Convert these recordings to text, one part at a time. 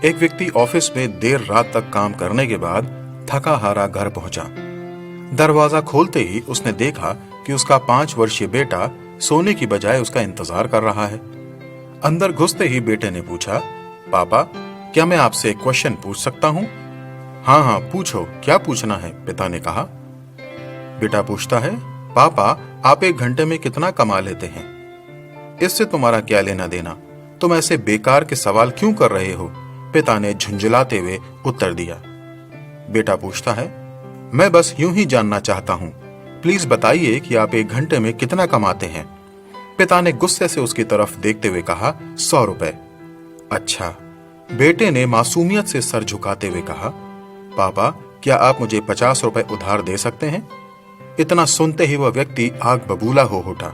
एक व्यक्ति ऑफिस में देर रात तक काम करने के बाद थका हारा घर पहुंचा। दरवाजा खोलते ही उसने देखा कि उसका 5 वर्षीय बेटा सोने की बजाय उसका इंतजार कर रहा है। अंदर घुसते ही बेटे ने पूछा, पापा, क्या मैं आपसे एक क्वेश्चन पूछ सकता हूँ? हाँ हाँ पूछो, क्या पूछना है? पिता ने कहा। बेटा पूछता है, पापा, आप 1 घंटे में कितना कमा लेते हैं? इससे तुम्हारा क्या लेना देना? तुम ऐसे बेकार के सवाल क्यों कर रहे हो? पिता ने झुंझलाते हुए उत्तर दिया। बेटा पूछता है, मैं बस यूं ही जानना चाहता हूं, प्लीज बताइए कि आप 1 घंटे में कितना कमाते हैं? पिता ने गुस्से से उसकी तरफ देखते हुए कहा, 100 रुपए। अच्छा। बेटे ने मासूमियत से सर झुकाते हुए कहा, पापा, क्या आप मुझे 50 रुपए उधार दे सकते हैं? इतना सुनते ही वह व्यक्ति आग बबूला हो उठा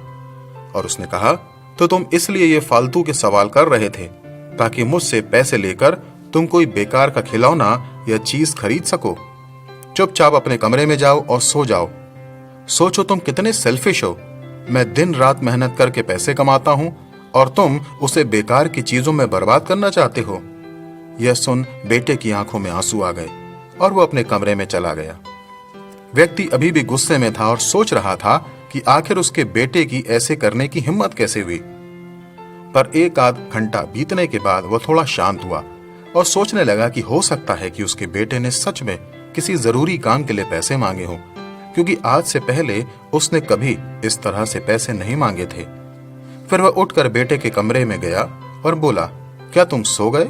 और उसने कहा, तो तुम इसलिए ये फालतू के सवाल कर रहे थे ताकि मुझसे पैसे लेकर तुम कोई बेकार का खिलौना या चीज खरीद सको? चुपचाप अपने कमरे में जाओ और सो जाओ। सोचो तुम कितने सेल्फिश हो। मैं दिन रात मेहनत करके पैसे कमाता हूं और तुम उसे बेकार की चीजों में बर्बाद करना चाहते हो। यह सुन बेटे की आंखों में आंसू आ गए और वो अपने कमरे में चला गया। व्यक्ति अभी भी गुस्से में था और सोच रहा था कि आखिर उसके बेटे की ऐसे करने की हिम्मत कैसे हुई। पर 1 आध घंटा बीतने के बाद वह थोड़ा शांत हुआ और सोचने लगा कि हो सकता है कि उसके बेटे ने सच में किसी जरूरी काम के लिए पैसे मांगे हों, क्योंकि आज से पहले उसने कभी इस तरह से पैसे नहीं मांगे थे। फिर वह उठकर बेटे के कमरे में गया और बोला, क्या तुम सो गए?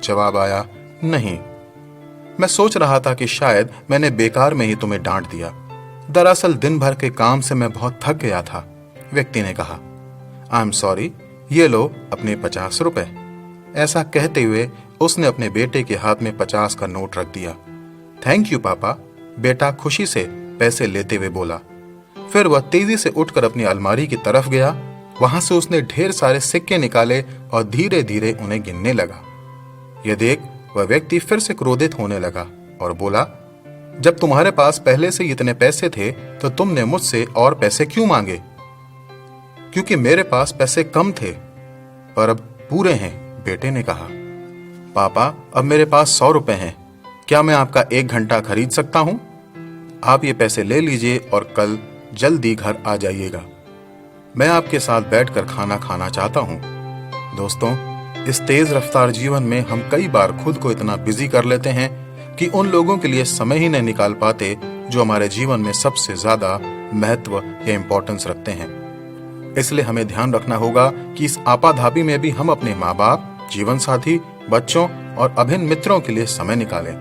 जवाब आया, नहीं, मैं सोच रहा था कि शायद मैंने बेकार में ही तुम्हें डांट दिया। दरअसल दिन भर के काम से मैं बहुत थक गया था। व्यक्ति ने कहा, आई एम सॉरी, ये लो अपने 50 रुपए। ऐसा कहते हुए उसने अपने बेटे के हाथ में 50 का नोट रख दिया। थैंक यू पापा, बेटा खुशी से पैसे लेते हुए बोला। फिर वह तेजी से उठकर अपनी अलमारी की तरफ गया। वहां से उसने ढेर सारे सिक्के निकाले और धीरे धीरे उन्हें गिनने लगा। यह देख वह व्यक्ति फिर से क्रोधित होने लगा और बोला, जब तुम्हारे पास पहले से इतने पैसे थे तो तुमने मुझसे और पैसे क्यों मांगे? क्योंकि मेरे पास पैसे कम थे, पर अब पूरे हैं, बेटे ने कहा। पापा, अब मेरे पास 100 रुपए हैं। क्या मैं आपका 1 घंटा खरीद सकता हूं? आप ये पैसे ले लीजिए और कल जल्दी घर आ जाइएगा। मैं आपके साथ बैठकर खाना खाना चाहता हूं। दोस्तों, इस तेज रफ्तार जीवन में हम कई बार खुद को इतना बिजी कर लेते हैं कि उन लोगों के लिए समय ही नहीं निकाल पाते जो हमारे जीवन में सबसे ज्यादा महत्व या इंपॉर्टेंस रखते हैं। इसलिए हमें ध्यान रखना होगा कि इस आपाधापी में भी हम अपने माँ बाप, जीवन साथी, बच्चों और अभिन्न मित्रों के लिए समय निकालें,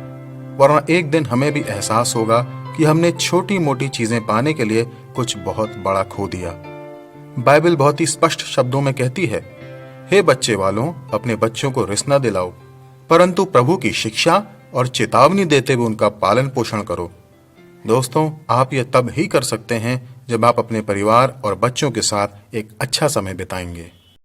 वरना एक दिन हमें भी एहसास होगा कि हमने छोटी मोटी चीजें पाने के लिए कुछ बहुत बड़ा खो दिया। बाइबल बहुत ही स्पष्ट शब्दों में कहती है, हे बच्चे वालों, अपने बच्चों को रिस न दिलाओ, परंतु प्रभु की शिक्षा और चेतावनी देते हुए उनका पालन पोषण करो। दोस्तों, आप यह तब ही कर सकते हैं जब आप अपने परिवार और बच्चों के साथ एक अच्छा समय बिताएंगे।